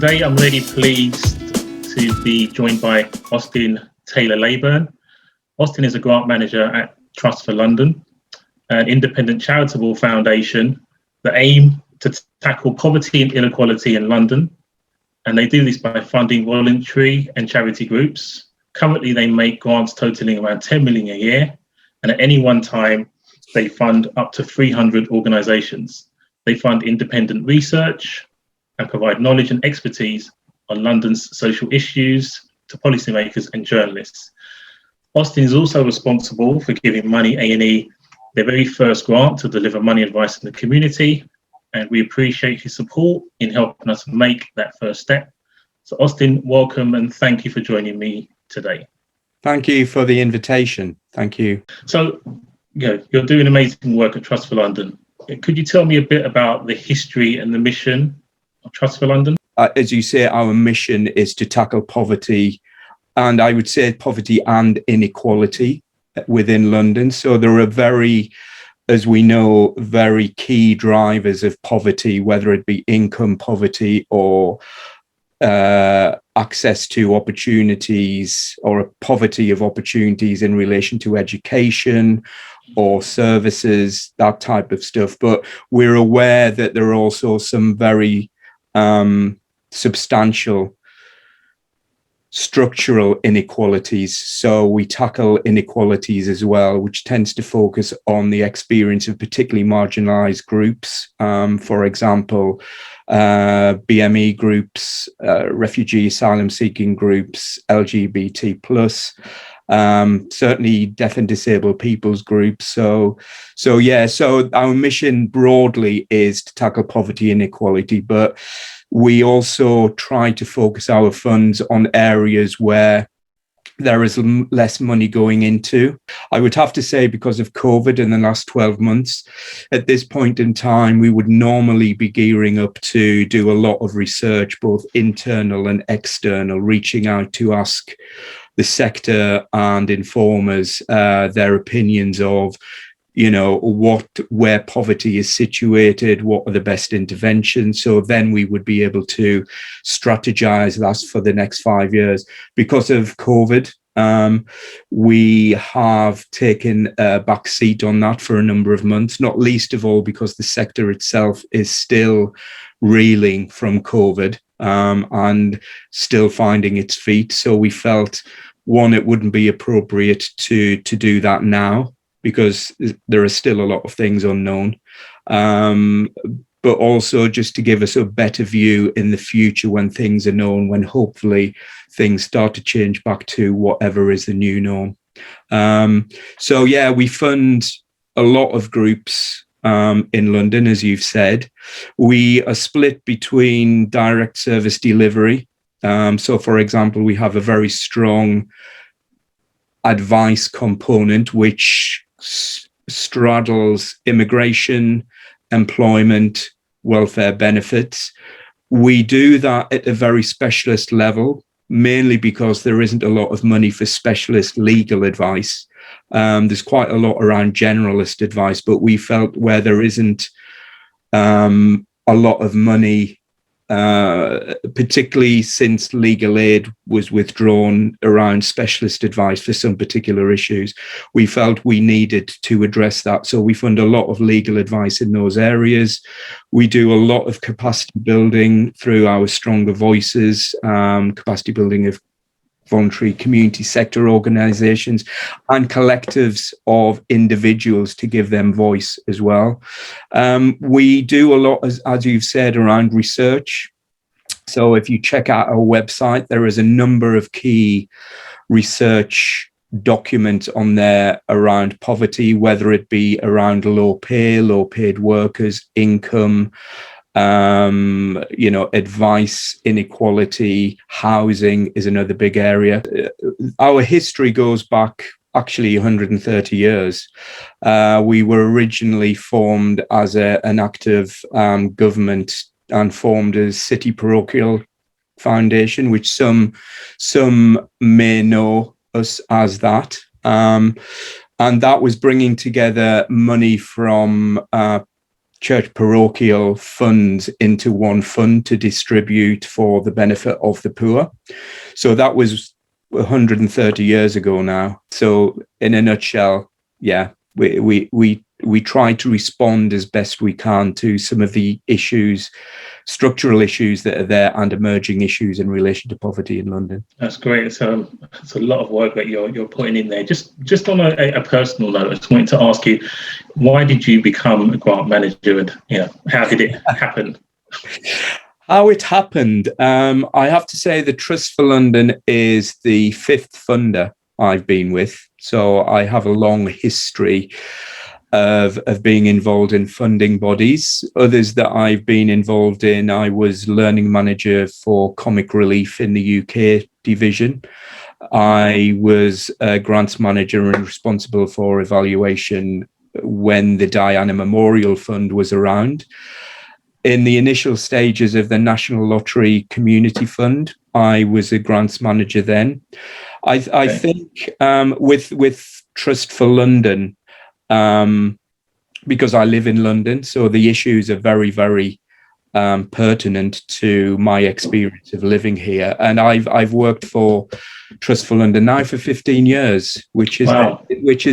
Today, I'm really pleased to be joined by Austin Taylor-Laybourn. Austin is a grant manager at Trust for London, an independent charitable foundation that aim to tackle poverty and inequality in London. And they do this by funding voluntary and charity groups. Currently, they make grants totaling around 10 million a year. And at any one time, they fund up to 300 organisations. They fund independent research and provide knowledge and expertise on London's social issues to policymakers and journalists. Austin is also responsible for giving Money A&E their very first grant to deliver money advice in the community. And we appreciate his support in helping us make that first step. So Austin, welcome and thank you for joining me today. Thank you for the invitation. Thank you. So, you're doing amazing work at Trust for London. Could you tell me a bit about the history and the mission of Trust for London? As you say, our mission is to tackle poverty, and I would say poverty and inequality within London. So there are as we know, very key drivers of poverty, whether it be income poverty or access to opportunities, or a poverty of opportunities in relation to education or services, that type of stuff. But we're aware that there are also some very substantial structural inequalities. So we tackle inequalities as well, which tends to focus on the experience of particularly marginalized groups. For example, BME groups, refugee asylum seeking groups, LGBT plus, certainly deaf and disabled people's groups. So our mission broadly is to tackle poverty and inequality, but we also try to focus our funds on areas where there is less money going into. I would have to say, because of COVID in the last 12 months, at this point in time, we would normally be gearing up to do a lot of research, both internal and external, reaching out to ask the sector and informers their opinions of, where poverty is situated, what are the best interventions. So then we would be able to strategize that for the next 5 years. Because of COVID, we have taken a back seat on that for a number of months, not least of all because the sector itself is still reeling from COVID and still finding its feet. So we felt, one, it wouldn't be appropriate to do that now, because there are still a lot of things unknown, but also just to give us a better view in the future when things are known, when hopefully things start to change back to whatever is the new norm. We fund a lot of groups in London, as you've said. We are split between direct service delivery. So, for example, we have a very strong advice component, which straddles immigration, employment, welfare benefits. We do that at a very specialist level, mainly because there isn't a lot of money for specialist legal advice. There's quite a lot around generalist advice, but we felt where there isn't a lot of money, particularly since legal aid was withdrawn around specialist advice for some particular issues, we felt we needed to address that. So we fund a lot of legal advice in those areas. We do a lot of capacity building through our Stronger Voices, capacity building of voluntary community sector organizations and collectives of individuals to give them voice as well. We do a lot, as you've said, around research. So if you check out our website, there is a number of key research documents on there around poverty, whether it be around low paid workers, income, advice, inequality, housing is another big area. Our history goes back actually 130 years. We were originally formed as an active government and formed as City Parochial Foundation, which some may know us as that. And that was bringing together money from church parochial funds into one fund to distribute for the benefit of the poor. So that was 130 years ago now. So in a nutshell, yeah, we try to respond as best we can to some of the issues, structural issues that are there, and emerging issues in relation to poverty in London. That's great. It's a lot of work that you're putting in there. Just on a personal note, I just wanted to ask you, why did you become a grant manager, and how did it happen? How it happened, I have to say the Trust for London is the fifth funder I've been with. So I have a long history of being involved in funding bodies. Others that I've been involved in, I was learning manager for Comic Relief in the UK division. I was a grants manager and responsible for evaluation when the Diana Memorial Fund was around. In the initial stages of the National Lottery Community Fund, I was a grants manager then. I think with Trust for London, because I live in London, so the issues are very, very pertinent to my experience of living here. And I've worked for Trust for London now for 15 years, which is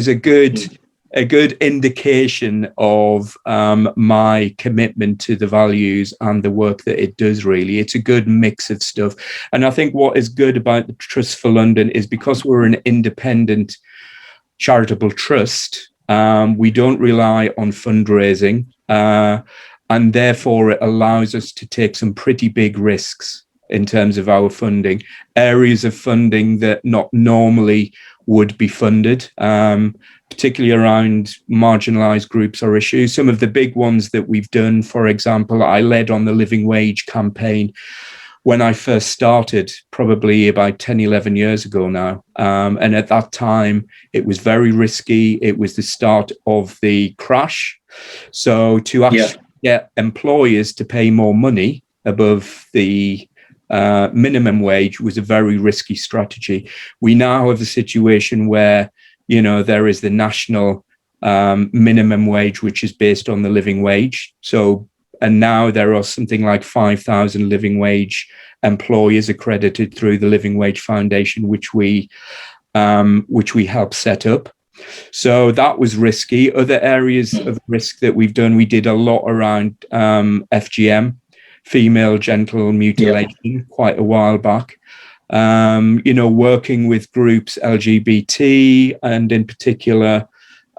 a good indication of my commitment to the values and the work that it does. Really, it's a good mix of stuff. And I think what is good about the Trust for London is because we're an independent charitable trust, we don't rely on fundraising, and therefore it allows us to take some pretty big risks in terms of our funding, areas of funding that not normally would be funded, particularly around marginalised groups or issues. Some of the big ones that we've done, for example, I led on the living wage campaign when I first started, probably about 10, 11 years ago now. And at that time, it was very risky. It was the start of the crash. So to actually get employers to pay more money above the minimum wage was a very risky strategy. We now have a situation where, there is the national minimum wage, which is based on the living wage. And now there are something like 5,000 living wage employers accredited through the Living Wage Foundation, which we helped set up. So that was risky. Other areas of risk that we've done, we did a lot around FGM, female genital mutilation, quite a while back. Working with groups LGBT, and in particular,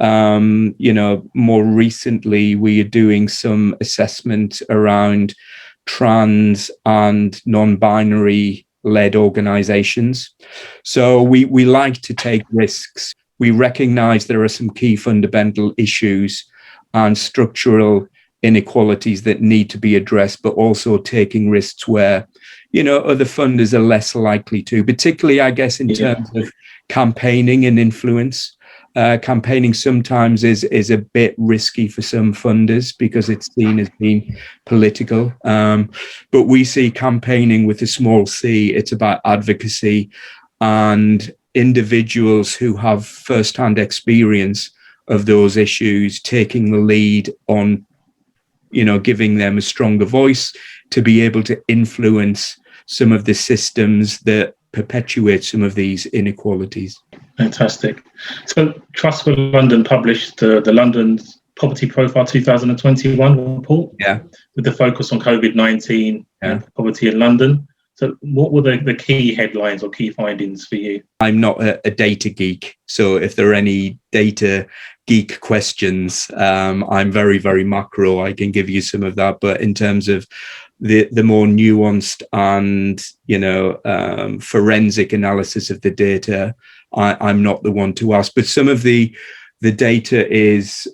more recently, we are doing some assessment around trans and non-binary led organizations. So we like to take risks. We recognize there are some key fundamental issues and structural inequalities that need to be addressed, but also taking risks where, other funders are less likely to, particularly, I guess, in terms of campaigning and influence. Campaigning sometimes is a bit risky for some funders because it's seen as being political. But we see campaigning with a small c. It's about advocacy and individuals who have first-hand experience of those issues, taking the lead on, giving them a stronger voice to be able to influence some of the systems that perpetuate some of these inequalities. Fantastic. So Trust for London published the London Poverty Profile 2021 report with the focus on COVID-19 and poverty in London. So what were the key headlines or key findings for you? I'm not a data geek, so if there are any data geek questions, I'm very, very macro. I can give you some of that. But in terms of the more nuanced and, forensic analysis of the data, I'm not the one to ask. But some of the data is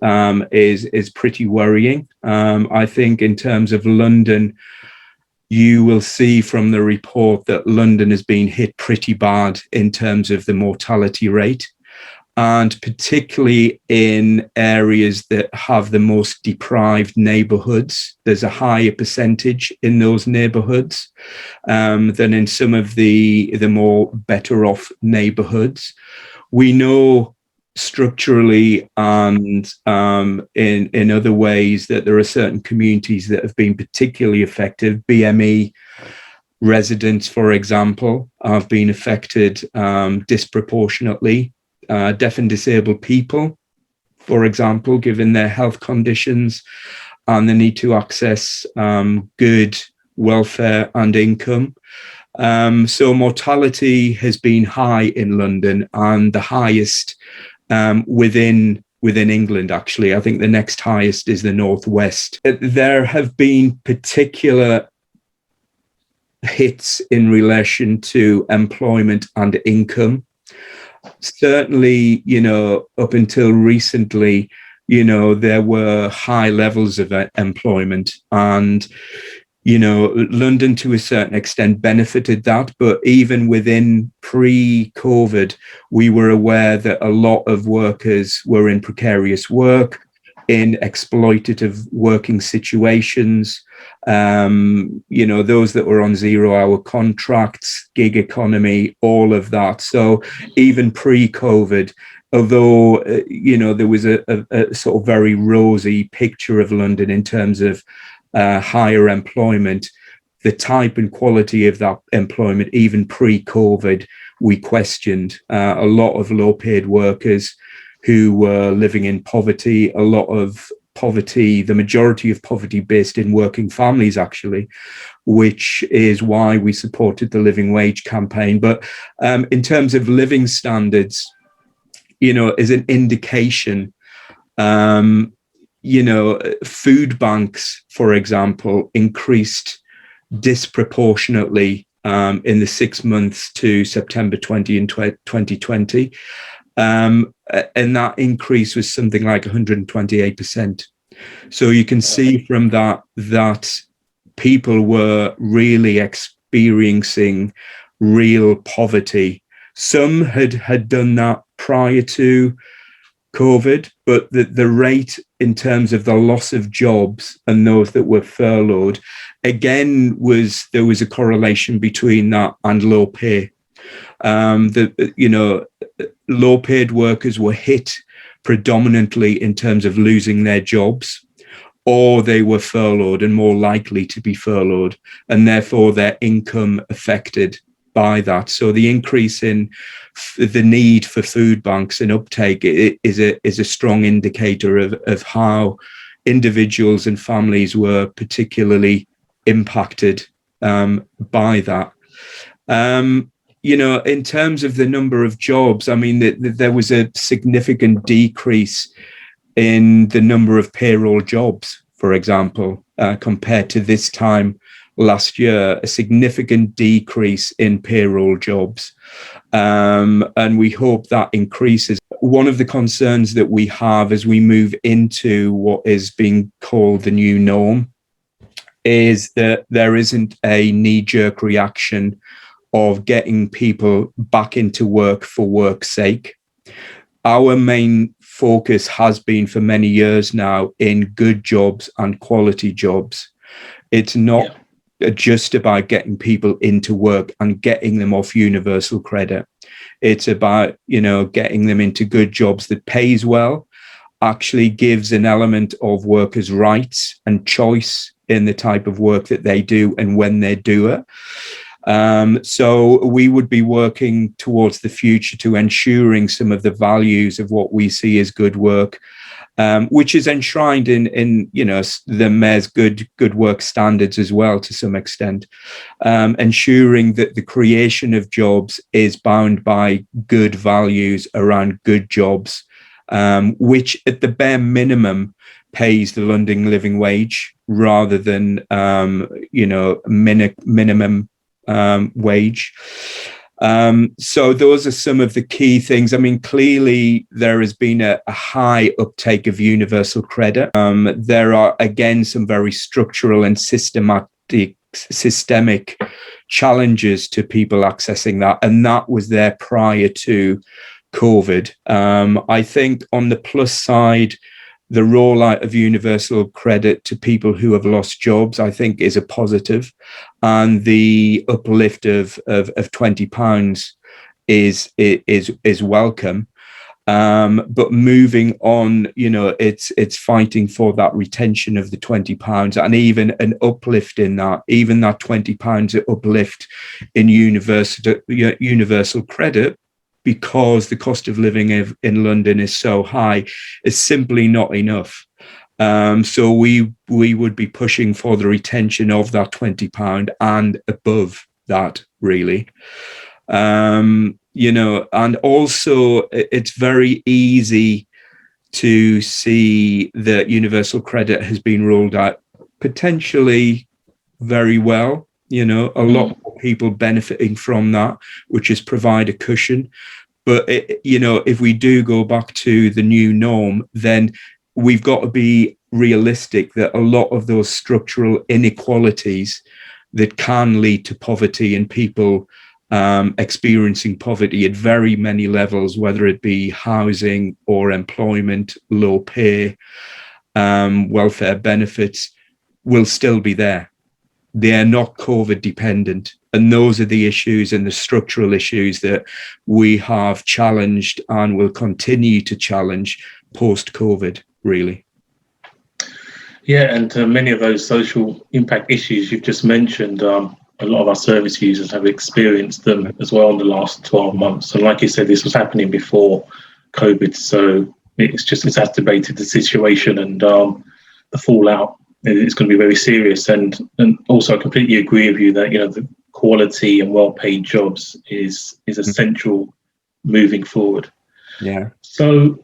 pretty worrying. I think in terms of London, you will see from the report that London has been hit pretty bad in terms of the mortality rate, and particularly in areas that have the most deprived neighbourhoods. There's a higher percentage in those neighbourhoods than in some of the more better off neighbourhoods. We know structurally and in other ways, that there are certain communities that have been particularly affected. BME residents, for example, have been affected disproportionately. Deaf and disabled people, for example, given their health conditions and the need to access good welfare and income. So mortality has been high in London, and the highest within England, actually. I think the next highest is the Northwest. There have been particular hits in relation to employment and income. Certainly, up until recently, there were high levels of employment, and London to a certain extent benefited that. But even within pre-COVID, we were aware that a lot of workers were in precarious work, in exploitative working situations, those that were on 0-hour contracts, gig economy, all of that. So even pre-COVID, although, there was a sort of very rosy picture of London in terms of higher employment, the type and quality of that employment, even pre-COVID, we questioned. A lot of low-paid workers who were living in poverty, a lot of poverty, the majority of poverty based in working families, actually, which is why we supported the living wage campaign. But in terms of living standards, as an indication, food banks, for example, increased disproportionately in the 6 months to September 2020. And that increase was something like 128%. So you can see from that people were really experiencing real poverty. Some had done that prior to COVID, but the rate in terms of the loss of jobs and those that were furloughed, again, there was a correlation between that and low pay. Low paid workers were hit predominantly in terms of losing their jobs, or they were furloughed and more likely to be furloughed, and therefore their income affected by that. So the increase in the need for food banks and uptake is a strong indicator of how individuals and families were particularly impacted by that. In terms of the number of jobs, I mean, there was a significant decrease in the number of payroll jobs, for example, compared to this time last year, a significant decrease in payroll jobs. And we hope that increases. One of the concerns that we have as we move into what is being called the new norm is that there isn't a knee-jerk reaction of getting people back into work for work's sake. Our main focus has been for many years now in good jobs and quality jobs. It's not just about getting people into work and getting them off universal credit. It's about, getting them into good jobs that pays well, actually gives an element of workers' rights and choice in the type of work that they do and when they do it. So we would be working towards the future to ensuring some of the values of what we see as good work, which is enshrined in the Mayor's good work standards as well, to some extent, ensuring that the creation of jobs is bound by good values around good jobs, which at the bare minimum pays the London living wage rather than minimum wage. So those are some of the key things. I mean, clearly there has been a high uptake of universal credit. There are, again, some very structural and systemic challenges to people accessing that. And that was there prior to COVID. I think on the plus side, the rollout of universal credit to people who have lost jobs, I think, is a positive, and the uplift of £20 is welcome. But moving on, it's fighting for that retention of the £20 and even an uplift in that, even that £20 uplift in universal credit, because the cost of living in London is so high, is simply not enough. So we would be pushing for the retention of that £20 and above that, really. And also it's very easy to see that universal credit has been rolled out potentially very well. A lot more people benefiting from that, which is provide a cushion. But, if we do go back to the new norm, then we've got to be realistic that a lot of those structural inequalities that can lead to poverty and people experiencing poverty at very many levels, whether it be housing or employment, low pay, welfare benefits, will still be there. They are not COVID dependent. And those are the issues and the structural issues that we have challenged and will continue to challenge post-COVID, really. Yeah, and many of those social impact issues you've just mentioned, a lot of our service users have experienced them as well in the last 12 months. And like you said, this was happening before COVID, so it's just exacerbated the situation, and the fallout is going to be very serious. And also, I completely agree with you that the quality and well-paid jobs is essential moving forward. Yeah. So,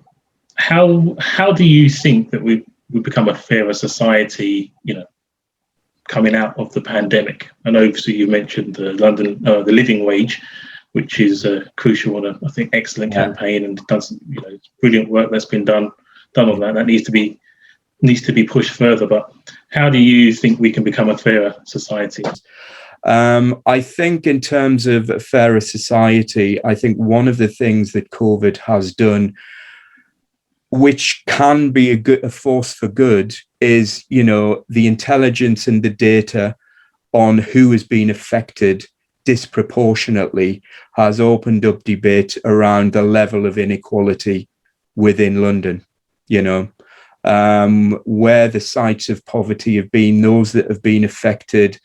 how do you think that we become a fairer society? Coming out of the pandemic, and obviously you mentioned the London, the living wage, which is crucial and I think excellent campaign, and done some, brilliant work that's been done on that. That needs to be pushed further. But how do you think we can become a fairer society? I think in terms of a fairer society, I think one of the things that COVID has done, which can be a force for good, is, the intelligence and the data on who has been affected disproportionately has opened up debate around the level of inequality within London, where the sites of poverty have been. Those that have been affected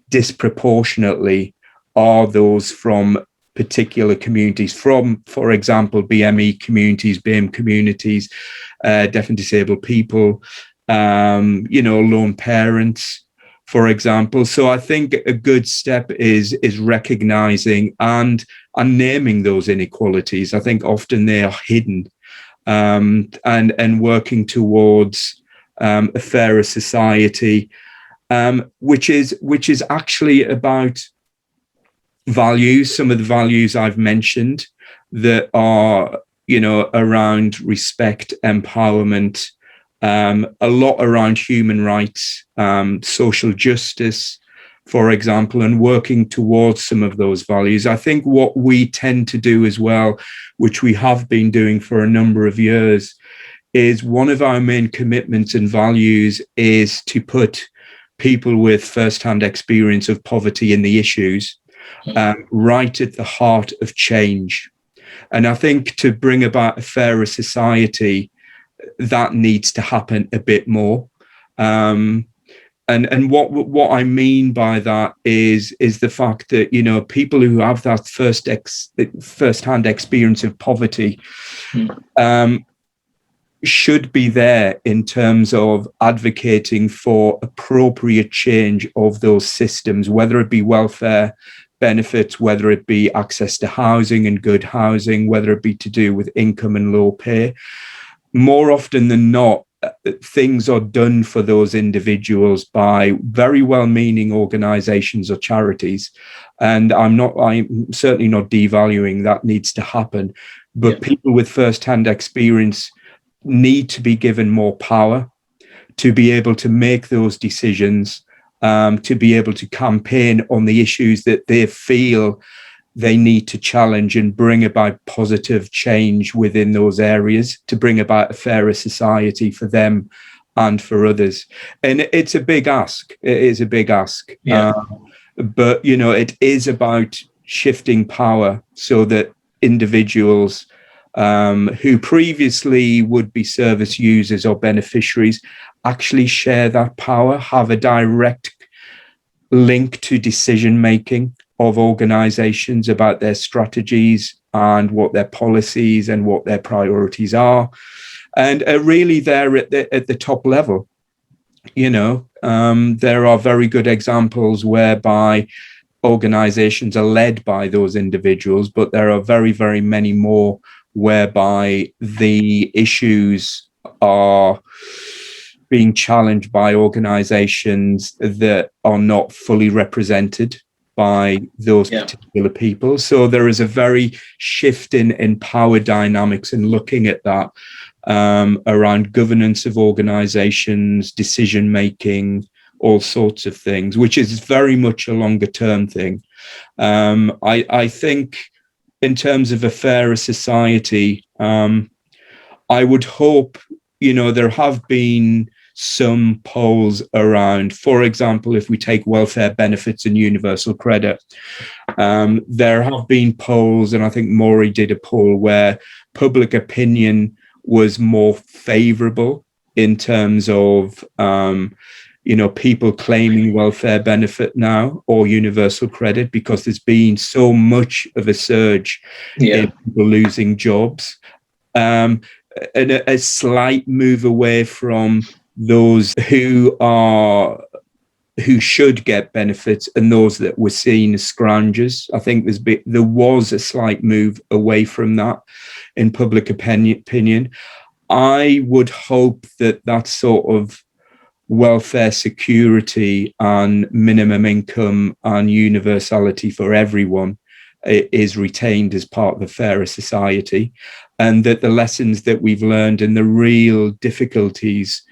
disproportionately are those from particular communities, from, for example, BME communities, BAME communities, deaf and disabled people, lone parents, for example. So I think a good step is recognizing and naming those inequalities. I think often they are hidden, and working towards a fairer society, which is actually about values. Some of the values I've mentioned that are, around respect, empowerment, a lot around human rights, social justice, for example, and working towards some of those values. I think what we tend to do as well, which we have been doing for a number of years, is one of our main commitments and values is to put people with first-hand experience of poverty in the issues right at the heart of change. And I think to bring about a fairer society, that needs to happen a bit more. And what I mean by that is the fact that, people who have that first-hand experience of poverty should be there in terms of advocating for appropriate change of those systems, whether it be welfare benefits, whether it be access to housing and good housing, whether it be to do with income and low pay. More often than not, things are done for those individuals by very well-meaning organizations or charities. And I'm certainly not devaluing that needs to happen, but people with first-hand experience need to be given more power to be able to make those decisions, to be able to campaign on the issues that they feel they need to challenge and bring about positive change within those areas, to bring about a fairer society for them and for others. And it's a big ask. It is a big ask. But, it is about shifting power so that individuals who previously would be service users or beneficiaries actually share that power, have a direct link to decision making of organizations about their strategies and what their policies and what their priorities are, and really they're at the top level. There are very good examples whereby organizations are led by those individuals, but there are very, very many more whereby the issues are being challenged by organizations that are not fully represented by those particular people. So there is a very shift in power dynamics in looking at that, around governance of organizations, decision making, all sorts of things, which is very much a longer term thing. I think in terms of a fairer society, I would hope, there have been some polls around, for example, if we take welfare benefits and universal credit, there have been polls, and I think Maury did a poll where public opinion was more favorable in terms of, people claiming welfare benefit now or universal credit, because there's been so much of a surge in people losing jobs, and a slight move away from those who should get benefits and those that were seen as scroungers. I think there was a slight move away from that in public opinion. I would hope that sort of welfare security and minimum income and universality for everyone is retained as part of a fairer society, and that the lessons that we've learned and the real difficulties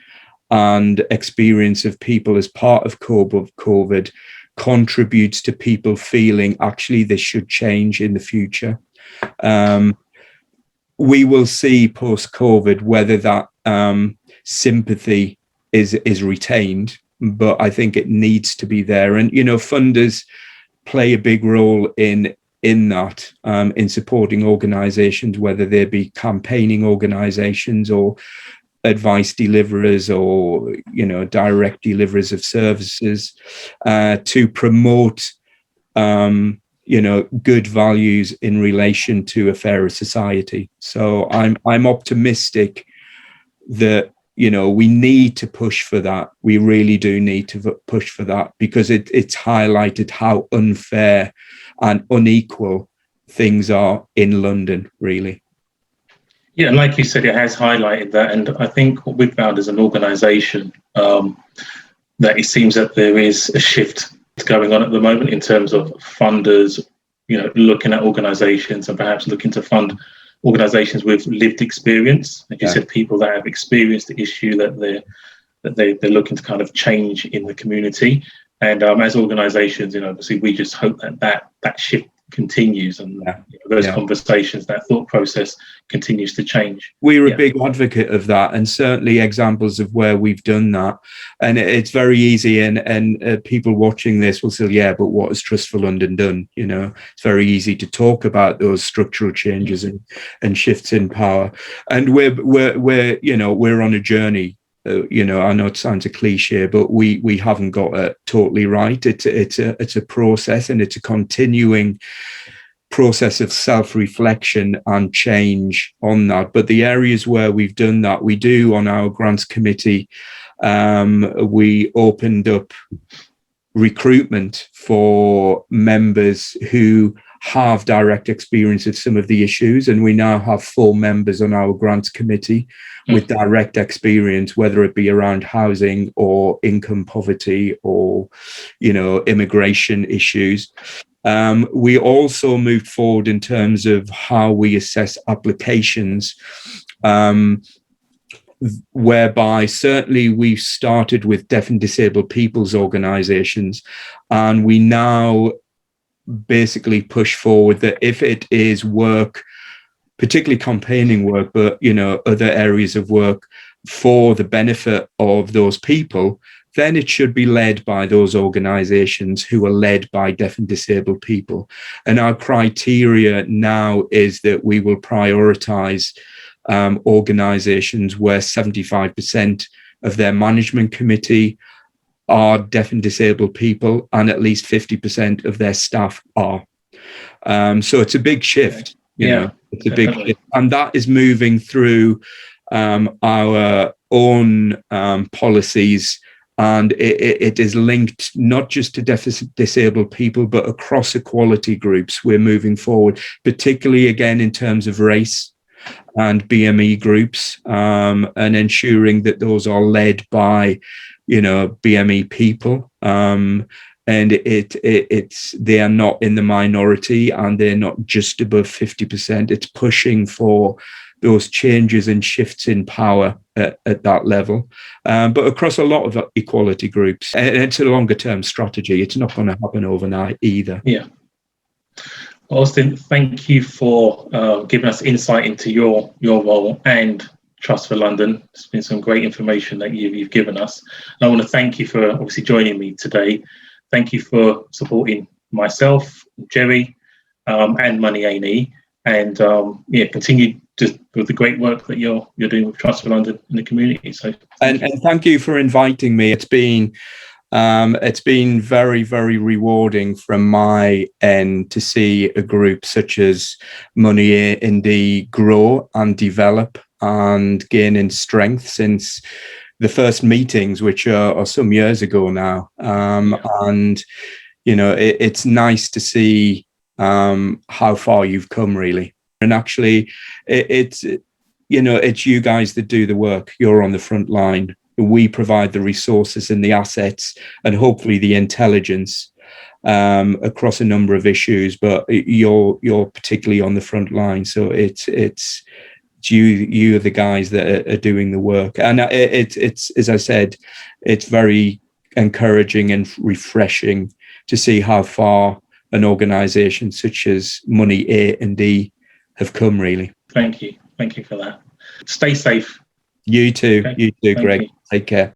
and experience of people as part of COVID contributes to people feeling actually this should change in the future. We will see post-COVID whether that sympathy is retained, but I think it needs to be there. And, funders play a big role in that, in supporting organizations, whether they be campaigning organizations or advice deliverers or, direct deliverers of services, to promote, good values in relation to a fairer society. So I'm optimistic that, we need to push for that. We really do need to push for that, because it's highlighted how unfair and unequal things are in London, really. Yeah, and like you said, it has highlighted that. And I think what we've found as an organisation, that it seems that there is a shift going on at the moment in terms of funders, looking at organisations and perhaps looking to fund organisations with lived experience. Like you said, people that have experienced the issue that they're looking to kind of change in the community. And as organisations, obviously we just hope that shift continues, and those conversations, that thought process continues to change. We're a big advocate of that, and certainly examples of where we've done that. And it's very easy, and people watching this will say, yeah, but what has Trust for London done? It's very easy to talk about those structural changes and shifts in power. And we're on a journey. I know it sounds a cliche, but we haven't got it totally right. It's a process, and it's a continuing process of self-reflection and change on that. But the areas where we've done that, we do on our grants committee. We opened up recruitment for members who have direct experience of some of the issues, and we now have 4 members on our grants committee with direct experience, whether it be around housing or income poverty or, immigration issues. We also moved forward in terms of how we assess applications, whereby certainly we've started with deaf and disabled people's organisations, and we now basically push forward that if it is work, particularly campaigning work, but other areas of work for the benefit of those people, then it should be led by those organizations who are led by deaf and disabled people. And our criteria now is that we will prioritize organizations where 75% of their management committee are deaf and disabled people, and at least 50% of their staff are. So it's a big shift, you know, it's a big shift. And that is moving through our own policies, and it is linked not just to deaf and disabled people, but across equality groups. We're moving forward, particularly again in terms of race and BME groups, and ensuring that those are led by, you know, BME people. And they are not in the minority, and they're not just above 50%. It's pushing for those changes and shifts in power at that level, but across a lot of equality groups. And it's a longer term strategy. It's not going to happen overnight either. Yeah. Austin, thank you for giving us insight into your role and Trust for London. It's been some great information that you've given us. And I want to thank you for obviously joining me today. Thank you for supporting myself, Jerry, and Money A&E, and continue with the great work that you're doing with Trust for London in the community. So, and thank you for inviting me. It's been very, very rewarding from my end to see a group such as Money A&E grow and develop and gain in strength since the first meetings, which are some years ago now. And, you know, it's nice to see how far you've come, really. And actually, it's you guys that do the work. You're on the front line. We provide the resources and the assets and hopefully the intelligence across a number of issues, but you're particularly on the front line. So it's you are the guys that are doing the work. And it's as I said, it's very encouraging and refreshing to see how far an organization such as Money A&E have come, really. Thank you for that. Stay safe. You too. Okay. You too, Greg. Take care.